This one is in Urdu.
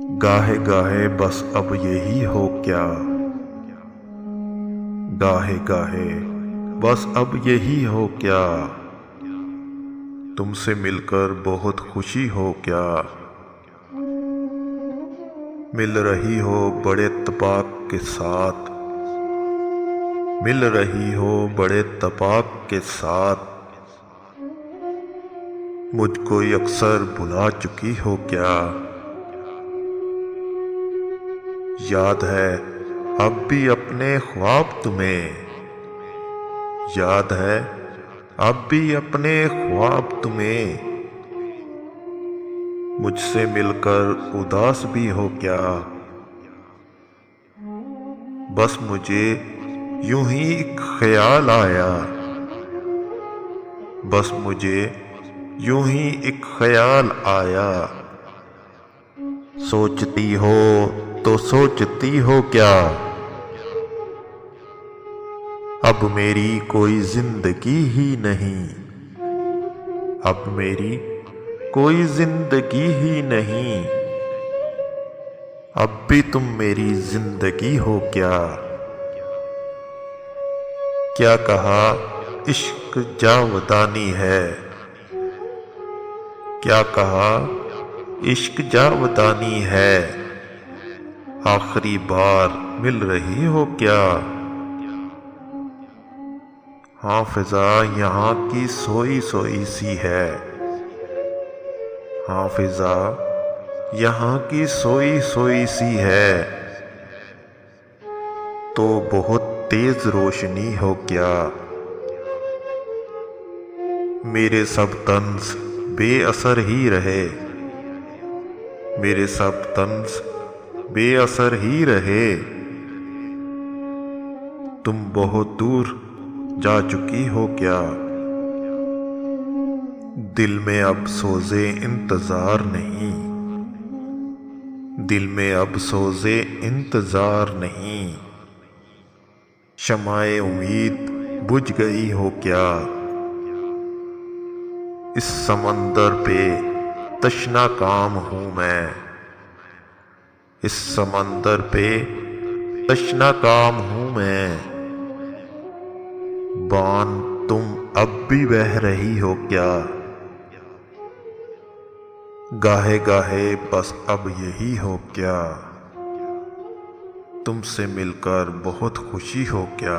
گاہے گاہے بس اب یہی ہو کیا، گاہے گاہے بس اب یہی ہو کیا، تم سے مل کر بہت خوشی ہو کیا، مل رہی ہو بڑے اتفاق کے ساتھ، مل رہی ہو بڑے اتفاق کے ساتھ، مجھ کو اکثر بھلا چکی ہو کیا، یاد ہے اب بھی اپنے خواب تمہیں، یاد ہے اب بھی اپنے خواب تمہیں، مجھ سے مل کر اداس بھی ہو کیا، بس مجھے یوں ہی ایک خیال آیا، بس مجھے یوں ہی ایک خیال آیا، سوچتی ہو تو سوچتی ہو کیا، اب میری کوئی زندگی ہی نہیں، اب میری کوئی زندگی ہی نہیں، اب بھی تم میری زندگی ہو کیا، کیا کہا عشق جاودانی ہے، کیا کہا عشق جاودانی ہے، آخری بار مل رہی ہو کیا، ہاں فضا یہاں کی سوئی سوئی سی ہے، ہاں فضا یہاں کی سوئی سوئی سی ہے، تو بہت تیز روشنی ہو کیا، میرے سب طنز بے اثر ہی رہے، میرے سب طنز بے اثر ہی رہے، تم بہت دور جا چکی ہو کیا، دل میں اب سوزے انتظار نہیں، دل میں اب سوزے انتظار نہیں، شمع امید بجھ گئی ہو کیا، اس سمندر پہ تشنا کام ہوں میں، اس سمندر پہ تشنا کام ہوں میں، بان تم اب بھی بہہ رہی ہو کیا، گاہے گاہے بس اب یہی ہو کیا، تم سے مل کر بہت خوشی ہو کیا۔